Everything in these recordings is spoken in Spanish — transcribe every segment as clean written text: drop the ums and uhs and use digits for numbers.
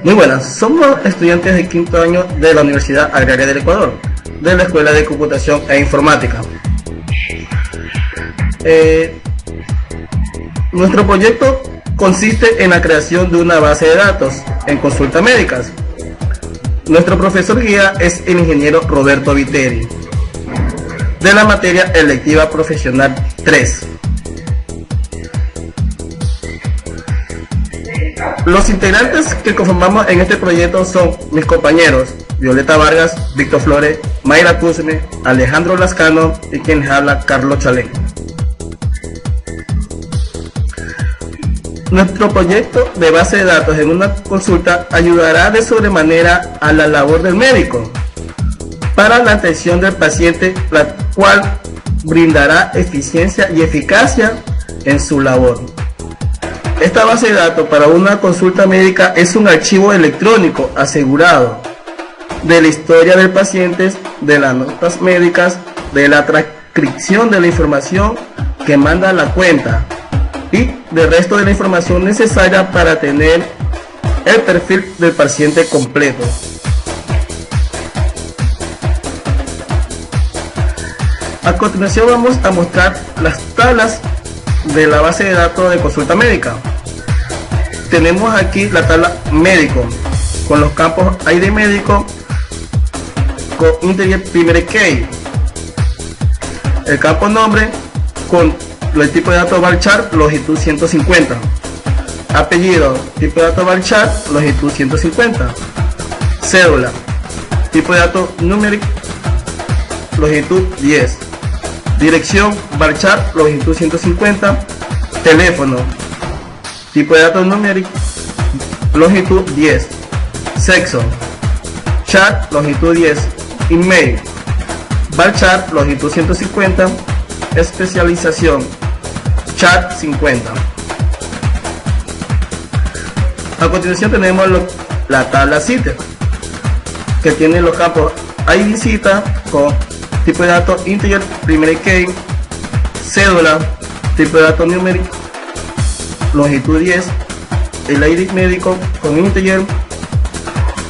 Muy buenas, somos estudiantes de quinto año de la Universidad Agraria del Ecuador, de la Escuela de Computación e Informática. Nuestro proyecto consiste en la creación de una base de datos en consultas médicas. Nuestro profesor guía es el ingeniero Roberto Viteri, de la materia electiva profesional 3. Los integrantes que conformamos en este proyecto son mis compañeros Violeta Vargas, Víctor Flores, Mayra Cusme, Alejandro Lascano y quien les habla, Carlos Chalén. Nuestro proyecto de base de datos en una consulta ayudará de sobremanera a la labor del médico para la atención del paciente, la cual brindará eficiencia y eficacia en su labor. Esta base de datos para una consulta médica es un archivo electrónico asegurado de la historia del paciente, de las notas médicas, de la transcripción de la información que manda la cuenta y del resto de la información necesaria para tener el perfil del paciente completo. A continuación vamos a mostrar las tablas de la base de datos de consulta médica. Tenemos aquí la tabla médico con los campos ID médico con integer primary key, el campo nombre con el tipo de datos varchar longitud 150, apellido tipo de datos varchar longitud 150, cédula tipo de datos numérico longitud 10, dirección varchar longitud 150, teléfono tipo de datos numérico longitud 10, sexo chat longitud 10, email varchar longitud 150, especialización chat 50. A continuación tenemos la tabla cita, que tiene los campos ID cita con tipo de datos integer primary key, cédula tipo de datos numérico longitud 10, el ID médico con integer,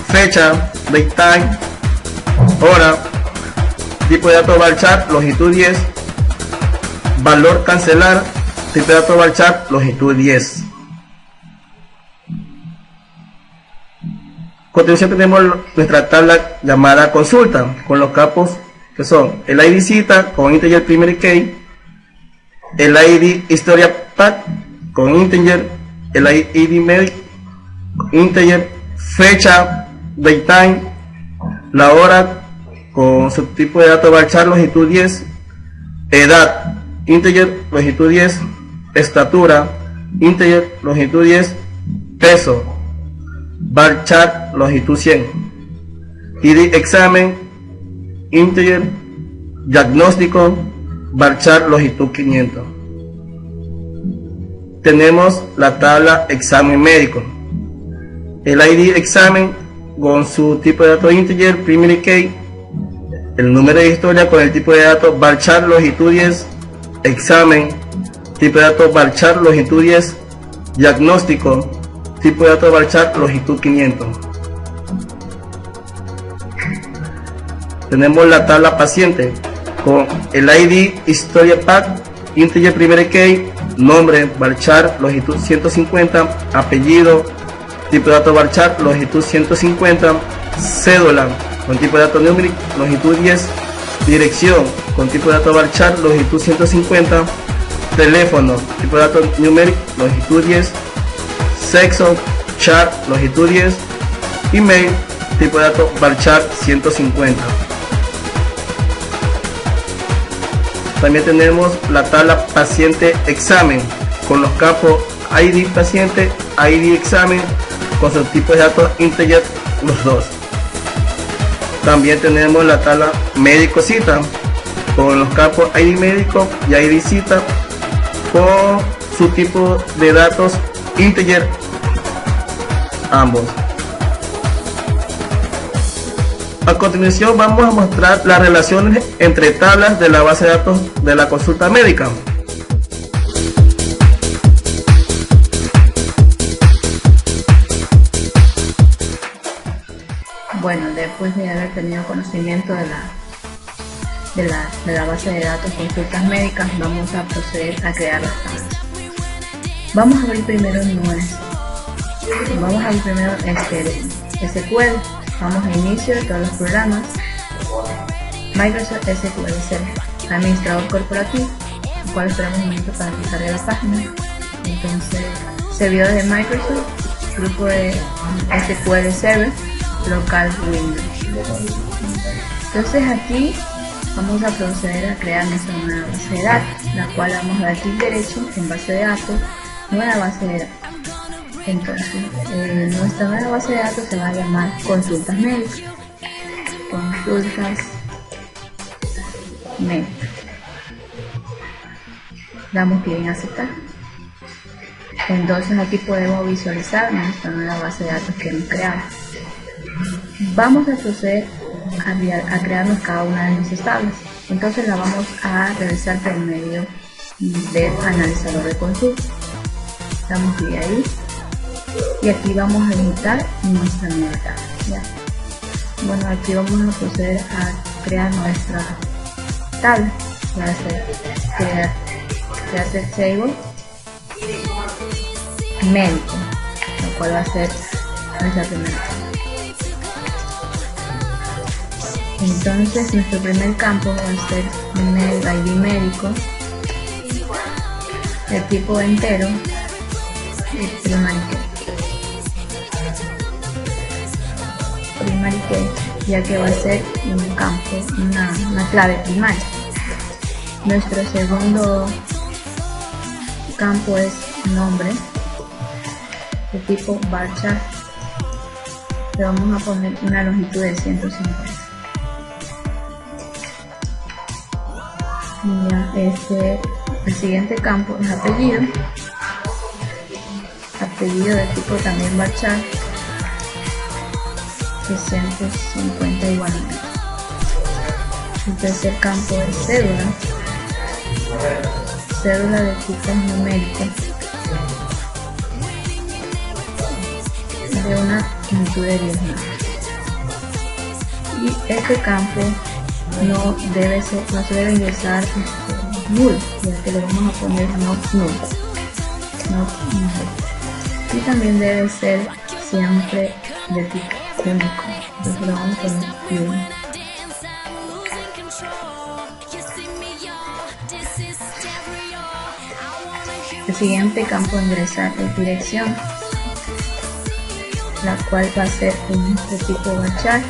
fecha date time, hora tipo de datos varchar longitud 10, valor cancelar tipo de datos varchar longitud 10. A continuación tenemos nuestra tabla llamada consulta con los campos que son el ID cita con integer primary key, el ID historia pack con integer, el ID médico integer, fecha date time, la hora con su tipo de datos varchar longitud 10, edad integer longitud 10, estatura integer longitud 10, peso varchar longitud 100, ID examen integer, diagnóstico varchar longitud 500. Tenemos la tabla examen médico, el ID examen con su tipo de datos integer primary key, el número de historia con el tipo de datos varchar longitud 10, examen tipo de datos varchar longitud 10, diagnóstico tipo de datos varchar longitud 500. Tenemos la tabla paciente con el ID historia pack integer primary key, nombre varchar longitud 150, apellido tipo de datos varchar longitud 150, cédula con tipo de datos numérico longitud 10, dirección con tipo de datos varchar longitud 150, teléfono tipo de datos numérico longitud 10, sexo chat longitud 10, email tipo de datos varchar 150. También tenemos la tabla paciente examen con los campos ID paciente, ID examen con su tipo de datos integer los dos. También tenemos la tabla médico cita con los campos ID médico y ID cita con su tipo de datos integer ambos. A continuación vamos a mostrar las relaciones entre tablas de la base de datos de la consulta médica. Bueno, después de haber tenido conocimiento de la base de datos consultas médicas, vamos a proceder a crear las tablas. Vamos a abrir primero SQL. Vamos a inicio de todos los programas. Microsoft SQL Server, administrador corporativo, el cual esperamos un momento para que cargue la página. Entonces, servidores de Microsoft, grupo de SQL Server, local Windows. Entonces aquí vamos a proceder a crear nuestra nueva base de datos, la cual vamos a dar clic derecho en base de datos, nueva base de datos. Entonces, nuestra nueva base de datos se va a llamar consultas médicas. Consultas médicas. Damos clic en aceptar. Entonces aquí podemos visualizar nuestra nueva base de datos que hemos creado. Vamos a proceder a crearnos cada una de nuestras tablas. Entonces la vamos a realizar por medio del analizador de consulta. Damos clic ahí y aquí vamos a editar nuestra nueva tabla. ¿Ya? Bueno, aquí vamos a proceder a crear nuestra tabla. Va a ser crear table médico, lo cual va a ser nuestra primera tabla. Entonces nuestro primer campo va a ser el ID médico, el tipo entero y primary key, ya que va a ser un campo, una clave primaria. Nuestro segundo campo es nombre, de tipo varchar. Le vamos a poner una longitud de 150. Ya, el siguiente campo es apellido de tipo también varchar, 650 igualmente. El tercer campo es cédula de tipo numérico, de una longitud de 10 metros. Y este campo no se debe ingresar null, ya que le vamos a poner no null. Y también debe ser siempre de tipo único, entonces lo vamos a poner único. El siguiente campo a ingresar es dirección, la cual va a ser de tipo varchar,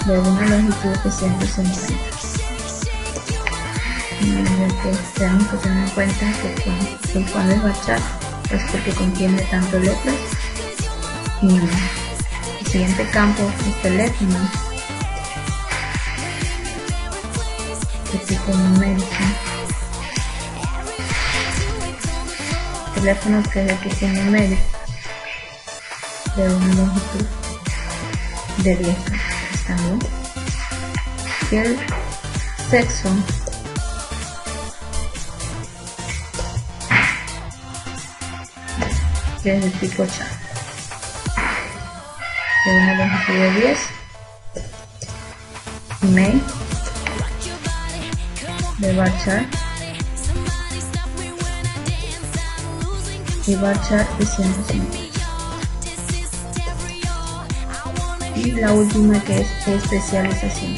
de una longitud de 150. Tenemos que tener en cuenta que cuando es varchar es porque contiene tanto letras y números. El siguiente campo es teléfono, de tipo numérico. Teléfono que es de tipo numérico, de una longitud de 10 también. Y el sexo que es de tipo chat, de una longitud de 10. Email de varchar y varchar de 150. Y la última, que es especialización.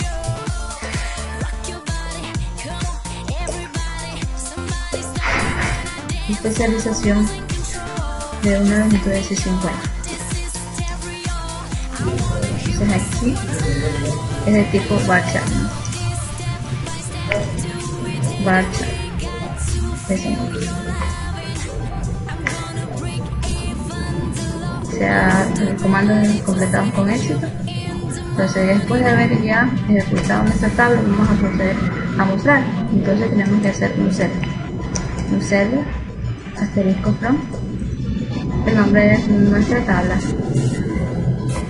Especialización de una longitud de 650. Entonces aquí es de tipo varchar, ¿no? Varchar de 50. El comando completado con éxito. Entonces después de haber ya ejecutado nuestra tabla, vamos a proceder a mostrar. Entonces tenemos que hacer un server asterisco from el nombre de nuestra tabla,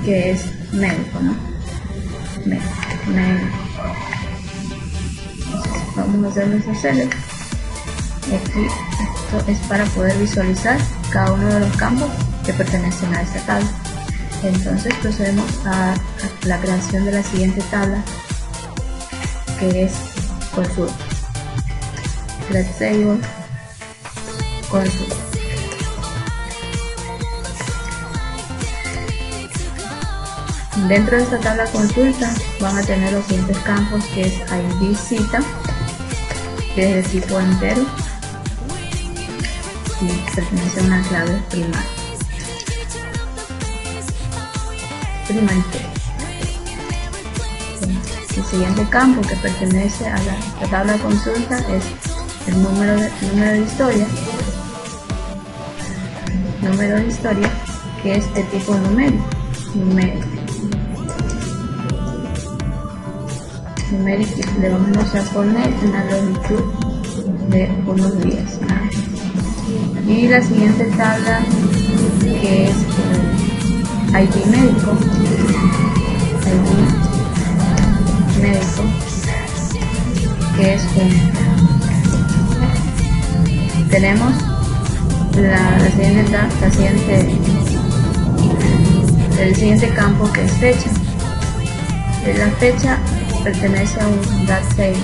que es médico, ¿no? Médico. Entonces, vamos a hacer nuestro server. Aquí esto es para poder visualizar cada uno de los campos que pertenecen a esta tabla. Entonces procedemos a la creación de la siguiente tabla, que es consult. Create table, consult. Dentro de esta tabla consulta van a tener los siguientes campos, que es ID cita, que es de tipo entero y pertenece a una clave primaria. El siguiente campo que pertenece a la tabla consulta es el número de historia, que es de tipo numérico. Le vamos a poner una longitud de unos días. Y la siguiente tabla, que es ID médico, que es tenemos el siguiente campo, que es fecha. La fecha pertenece a un date time.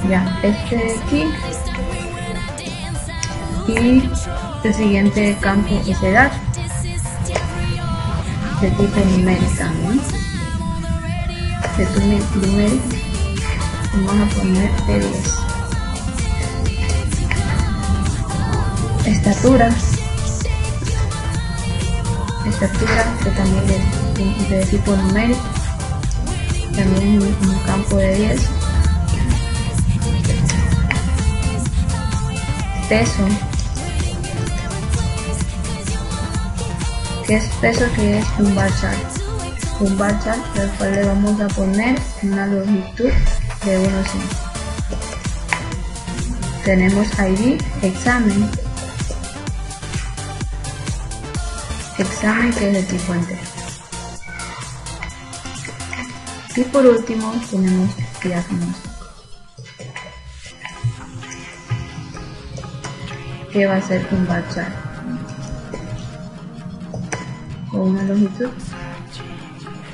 Ya, aquí. Y el siguiente campo es edad, de tipo numérica, ¿no? De tu numérica vamos a poner de 10. Estatura, que también es de tipo numérico, también un campo de 10. Peso, que es un bar chart, al cual le vamos a poner una longitud de 1,5. Tenemos ID, examen, que es de tipo entero. Y por último tenemos diagnóstico, que va a ser un bar chart con una longitud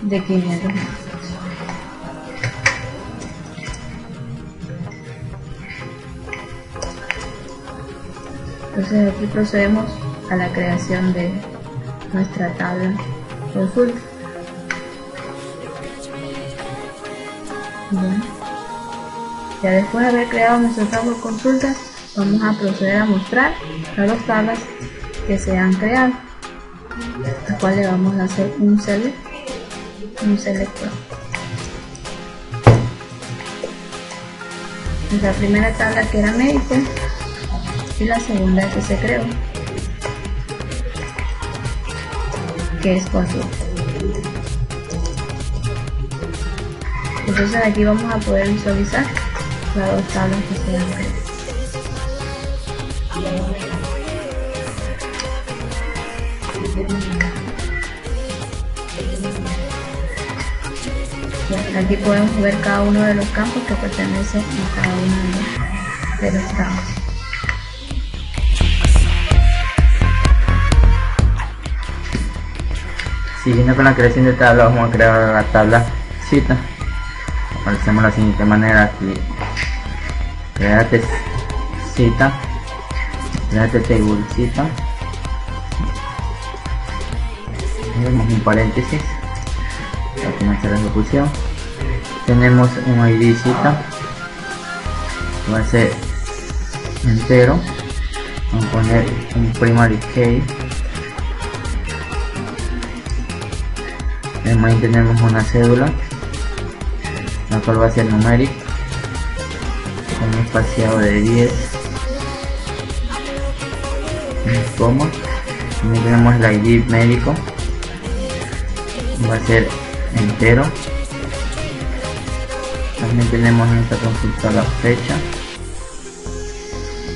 de 500 metros. Entonces aquí procedemos a la creación de nuestra tabla consulta. Bueno, ya después de haber creado nuestra tabla de consultas, vamos a proceder a mostrar las dos tablas que se han creado, a cual le vamos a hacer un selector. La primera tabla, que era médico, y la segunda que se creó, que es consulta. Entonces aquí vamos a poder visualizar las dos tablas que se han creado. Aquí podemos ver cada uno de los campos que pertenecen a cada uno de los campos. Siguiendo con la creación de tabla, vamos a crear la tabla cita. Hacemos de la siguiente manera: aquí create cita, create table cita, tenemos un paréntesis para comenzar la ejecución. Tenemos un ID cita, que va a ser entero. Vamos a poner un primary key. Además tenemos una cédula, la cual va a ser numérica, con un espaciado de 10, como también tenemos el ID médico, va a ser entero. También tenemos en esta consulta la fecha,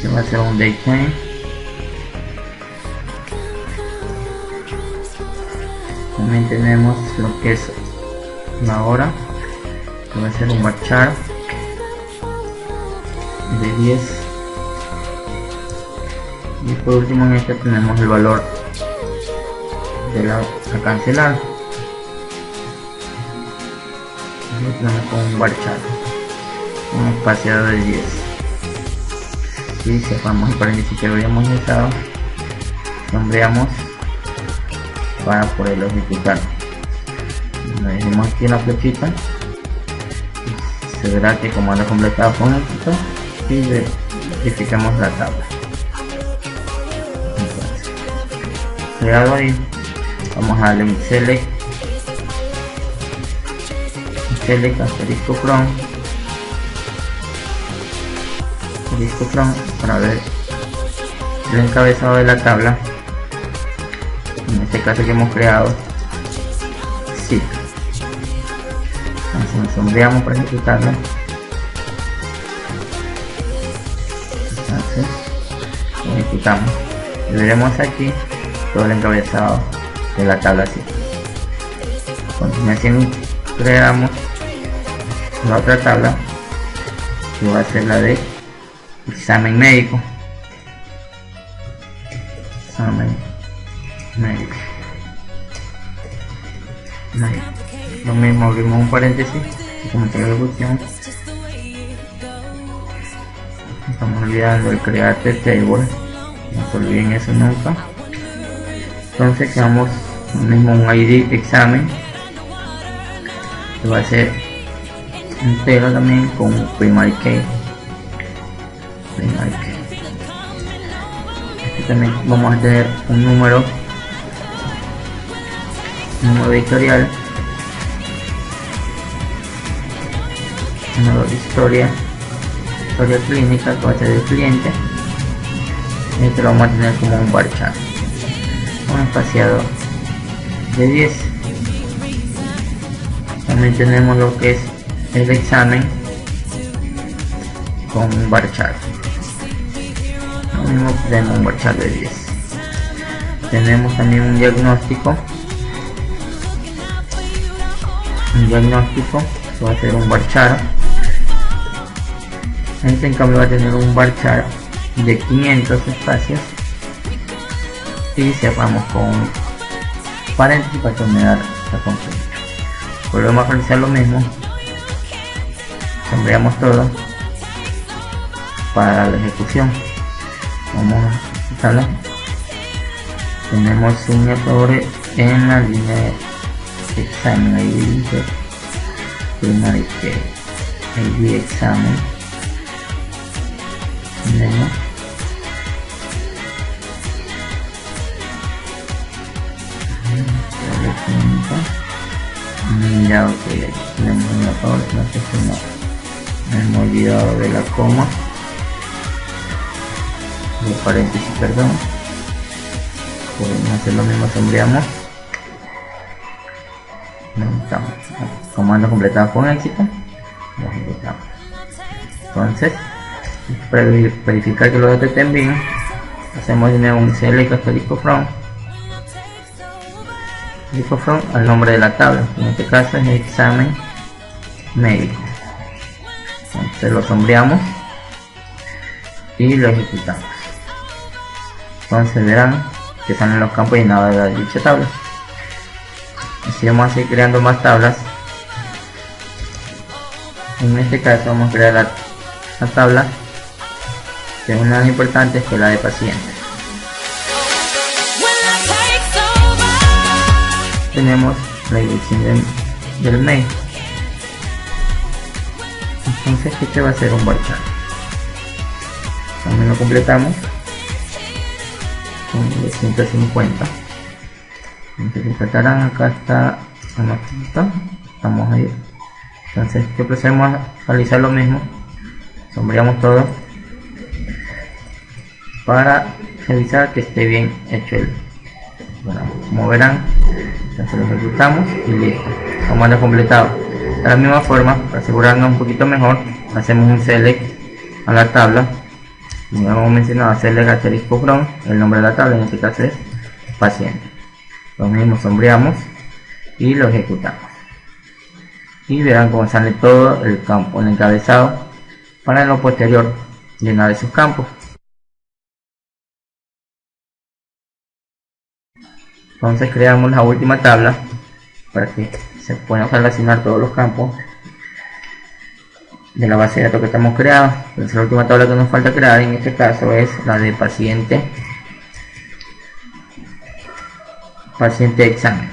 que va a ser un date time. También tenemos lo que es la hora, que va a ser un bar chart. de 10. Y por último en esta tenemos el valor de a cancelar. Lo tenemos con un bar chart, un espaciado de 10. Y cerramos el paréntesis que habíamos usado, sombreamos para poderlo ejecutar. Le dejemos aquí la flechita, se verá que comando completado con éxito y verificamos la tabla. Entonces, creado ahí, vamos a darle un select asterisco from para ver el encabezado de la tabla, en este caso que hemos creado. Sí. Entonces nos sombreamos para ejecutarlo. Entonces lo ejecutamos y veremos aquí todo el encabezado de la tabla así. A continuación creamos la otra tabla que va a ser la de examen médico. Lo mismo, abrimos un paréntesis y comenzamos la ejecución. Estamos olvidando el create table, no se olviden eso nunca. Entonces creamos lo mismo un ID examen que va a ser entero también con un primary key. Aquí también vamos a tener un número editorial, número de historia clínica que va a ser del cliente, y este lo vamos a tener como un bar chart, un espaciado de 10. También tenemos lo que es el examen con un bar chart, lo mismo tenemos un bar chart de 10. Tenemos también un diagnóstico que va a ser un bar chart. Este en cambio va a tener un bar chart de 500 espacios y cerramos con un paréntesis para terminar la completa. Volvemos a realizar lo mismo, sombreamos todo para la ejecución. Vamos a ejecutarla. Tenemos un error en la línea de examen, ahí dice primary key, ID examen. Tenemos ya, ok, tenemos un error, no sé si no me hemos olvidado de la coma, de paréntesis, perdón. Podemos hacer lo mismo, sombreamos, comando completado con éxito, lo ejecutamos. Entonces, para verificar que los datos estén bien, hacemos de nuevo un select asterisco from al nombre de la tabla, en este caso es examen médico. Entonces lo sombreamos y lo ejecutamos. Entonces verán que salen los campos llenados de dicha tabla. Así vamos a seguir creando más tablas. En este caso vamos a crear la tabla que es una de las importantes, que es la de pacientes. Tenemos la dirección del mail. Entonces este va a ser un bar chart. También lo completamos con 250. Entonces completarán, acá está la notita, estamos ahí. Entonces que procedemos a realizar lo mismo, sombreamos todo para revisar que esté bien hecho como verán. Entonces lo ejecutamos y listo, comando completado. De la misma forma, para asegurarnos un poquito mejor, hacemos un select a la tabla, como hemos mencionado, select asterisco from, el nombre de la tabla, en este caso es paciente. Lo mismo, sombreamos y lo ejecutamos y verán cómo sale todo el campo, el encabezado, para en lo posterior llenar esos campos. Entonces creamos la última tabla para que se puedan relacionar todos los campos de la base de datos que estamos creando. Entonces la última tabla que nos falta crear en este caso es la de paciente examen.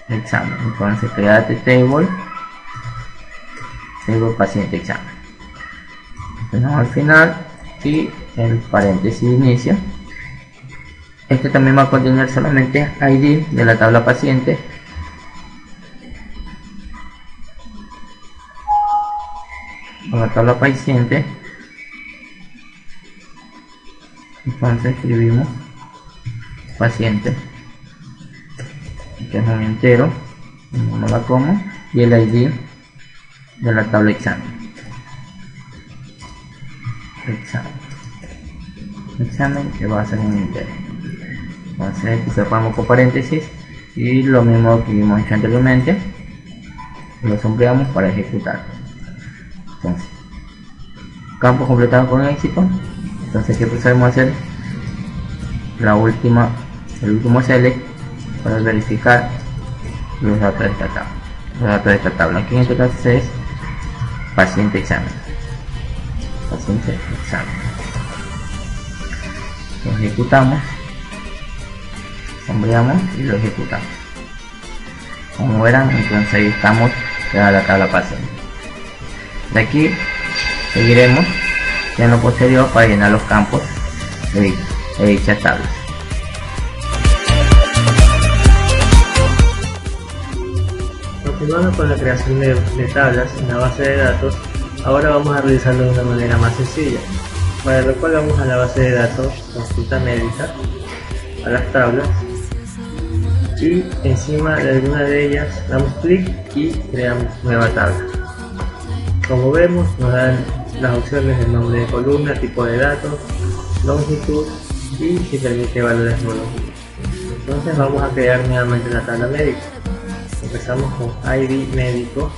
Entonces create table paciente examen. Tenemos al final y el paréntesis inicio. Este también va a contener solamente ID de la tabla paciente, con la tabla paciente. Entonces escribimos paciente, que es un entero, no la como, y el ID de la tabla examen que va a ser un entero. Entonces aquí cerramos con paréntesis y lo mismo que vimos hecho anteriormente, lo sombreamos para ejecutar. Entonces, campo completado con éxito. Entonces aquí procedemos a hacer el último select para verificar los datos de esta tabla. Aquí en este caso es paciente examen. Lo ejecutamos, sombreamos y lo ejecutamos. Como verán, entonces ahí estamos creando la tabla paciente. De aquí seguiremos en lo posterior para llenar los campos de dichas tablas. Continuando con la creación de tablas en la base de datos, ahora vamos a realizarlo de una manera más sencilla, para lo cual vamos a la base de datos consulta médica, a las tablas, y encima de alguna de ellas damos clic y creamos nueva tabla. Como vemos, nos dan las opciones de nombre de columna, tipo de datos, longitud y si permite valores de longitud. Entonces vamos a crear nuevamente la tabla médica. Empezamos con ID médico,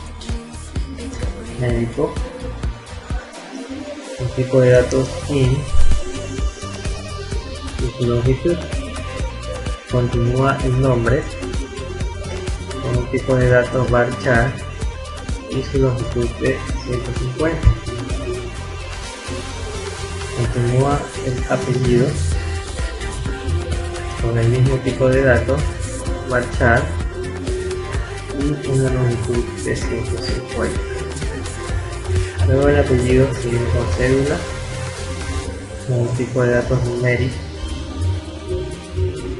un tipo de datos in y su longitud. Continúa el nombre con un tipo de datos varchar y su longitud de 150. Continúa el apellido con el mismo tipo de datos varchar y una longitud de 150. Luego el apellido seguimos con cédula con un tipo de datos numérico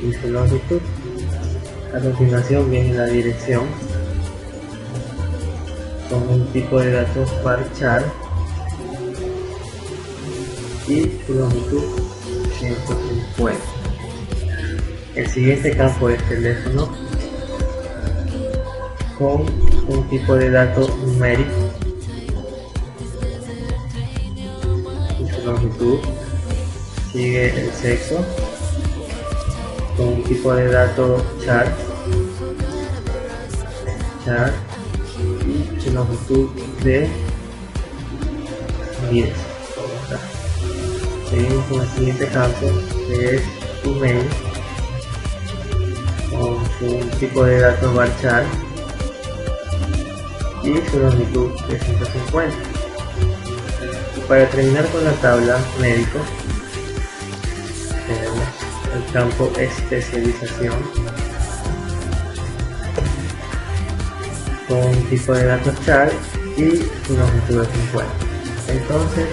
y su longitud. A continuación viene la dirección con un tipo de datos varchar y su longitud 150. El siguiente campo es teléfono con un tipo de datos numérico y su longitud. Sigue el sexo con un tipo de datos char y su longitud de 10. Seguimos con el siguiente campo, que es email con un tipo de datos varchar y su longitud de 150. Y para terminar con la tabla médico, tenemos el campo especialización con un tipo de datos char y su longitud de 50. Entonces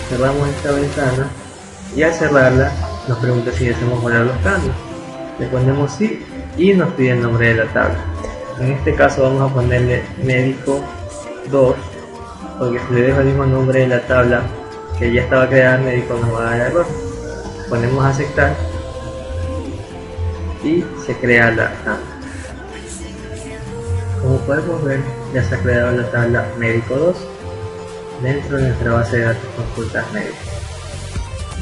cerramos esta ventana y al cerrarla nos pregunta si deseamos guardar los cambios. Le ponemos sí y nos pide el nombre de la tabla. En este caso vamos a ponerle médico 2, porque si le dejo el mismo nombre de la tabla que ya estaba creada, médico nos va a dar error. Ponemos aceptar y se crea la tabla. Como podemos ver, ya se ha creado la tabla médico 2 dentro de nuestra base de datos consultas médicas.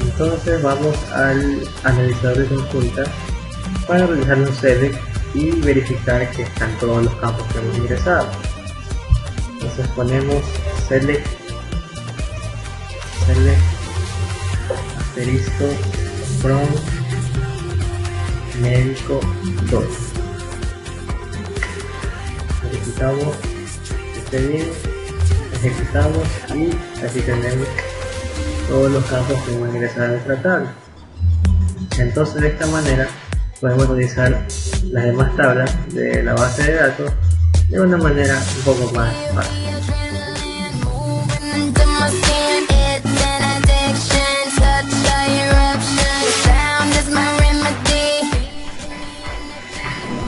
Entonces vamos al analizador de consultas para realizar un select y verificar que están todos los campos que hemos ingresado. Entonces ponemos select asterisco from médico 2. Verificamos que esté bien, ejecutamos y así tenemos todos los campos que hemos ingresado a nuestra tabla. Entonces de esta manera podemos utilizar las demás tablas de la base de datos de una manera un poco más fácil.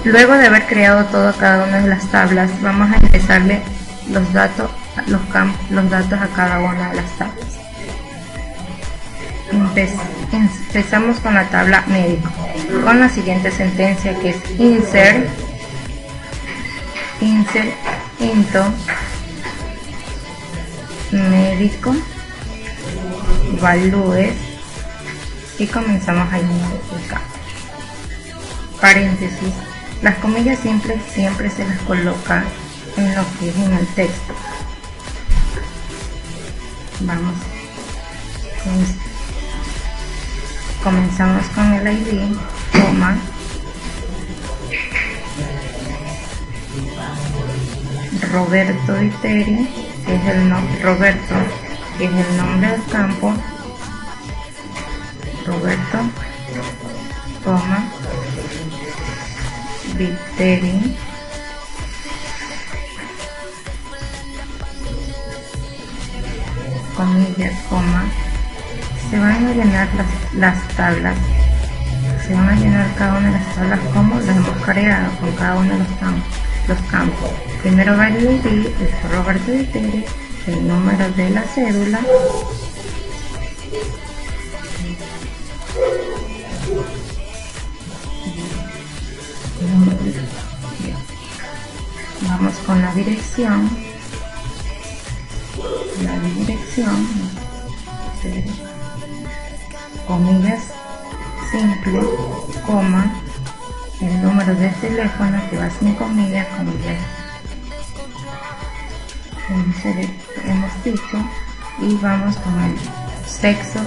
Luego de haber creado cada una de las tablas, vamos a ingresarle los datos a cada una de las tablas. Empezamos con la tabla médico, con la siguiente sentencia, que es insert into médico values, y comenzamos a añadir el campo. Paréntesis. Las comillas simples siempre se las coloca en lo que es en el texto. Vamos. Comenzamos con el ID, coma, Roberto Viteri, que es el nombre, Roberto, que es el nombre del campo, Roberto, coma, Viteri, comillas, coma. Se van a llenar las tablas, se van a llenar cada una de las tablas como las hemos creado con cada uno de los campos. Primero va el ID, es Roberto Viteri, el número de la cédula, vamos con la dirección, comillas simple, coma, el número de teléfono que va sin comillas, comillas, hemos dicho, y vamos con el sexo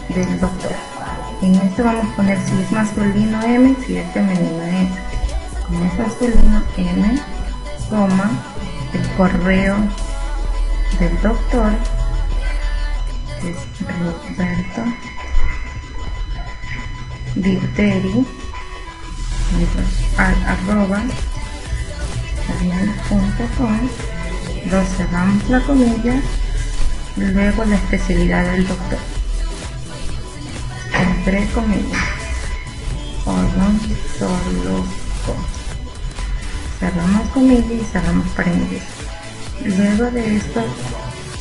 del doctor. En esto vamos a poner si es masculino M, si es femenino M. Como es masculino M, coma, el correo del doctor es Roberto Viteri @gmail.com. Cerramos la comilla, luego la especialidad del doctor, entre comillas, odontólogo. Cerramos comilla y cerramos paréntesis. Luego de esto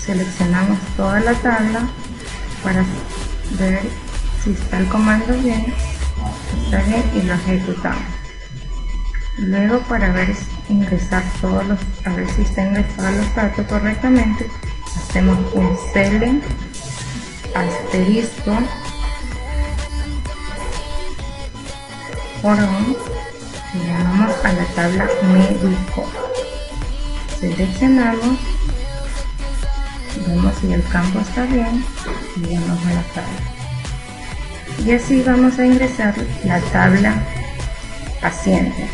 seleccionamos toda la tabla para ver si está el comando bien, está bien, y lo ejecutamos. Luego, para ver a ver si están ingresados los datos correctamente, hacemos un select asterisco from y llamamos a la tabla médico. Seleccionamos, vemos si el campo está bien y vamos a la tabla. Y así vamos a ingresar la tabla paciente.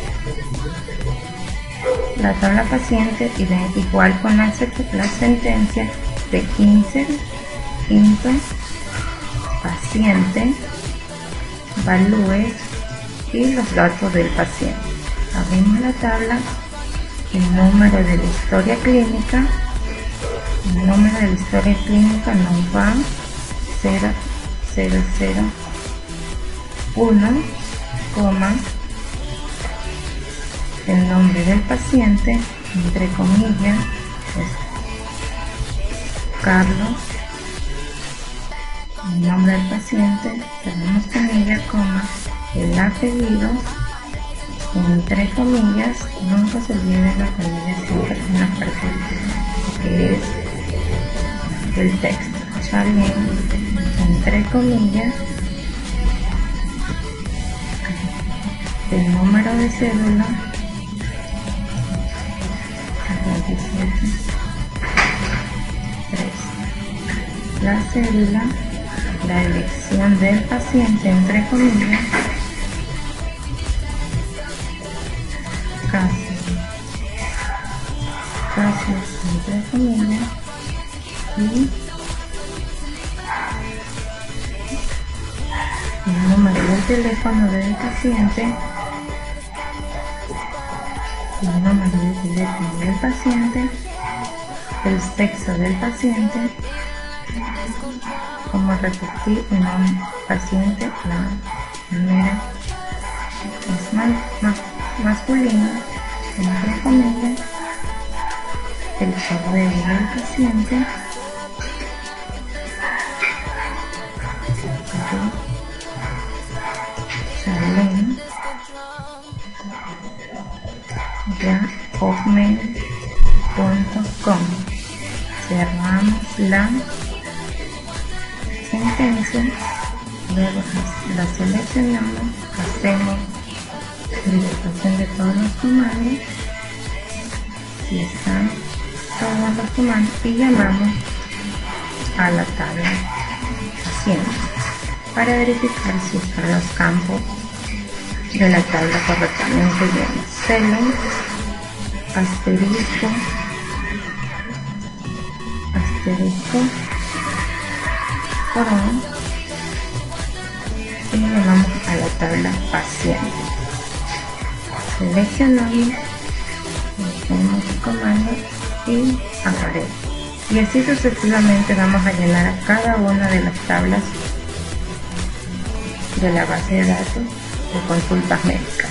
La tabla paciente igual con la sentencia de insert into paciente values y los datos del paciente. Abrimos la tabla, el número de la historia clínica, nos va 0001, el nombre del paciente, entre comillas, es Carlos, el nombre del paciente, cerramos comillas, el apellido, entre comillas, nunca se olviden las comillas siempre en la parte que es el texto, Charlie, entre comillas, el número de cédula, 3, la cédula, la elección del paciente, entre comillas, casos entre comillas, y el número del teléfono del paciente, el número de teléfono del paciente, el sexo del paciente, como repetir el nombre paciente, la primera es masculina, entre comillas, el correo del paciente, Charlene, hotmail.com. Cerramos la sentencia, luego la seleccionamos, hacemos digitación de todos los comandos, si están todos los comandos, y llamamos a la tabla paciente para verificar si están los campos de la tabla correctamente bien. Celo, asterisco, corón, y llamamos a la tabla paciente. Seleccionamos, hacemos el comando y aparece. Y así sucesivamente vamos a llenar a cada una de las tablas de la base de datos de consultas médicas.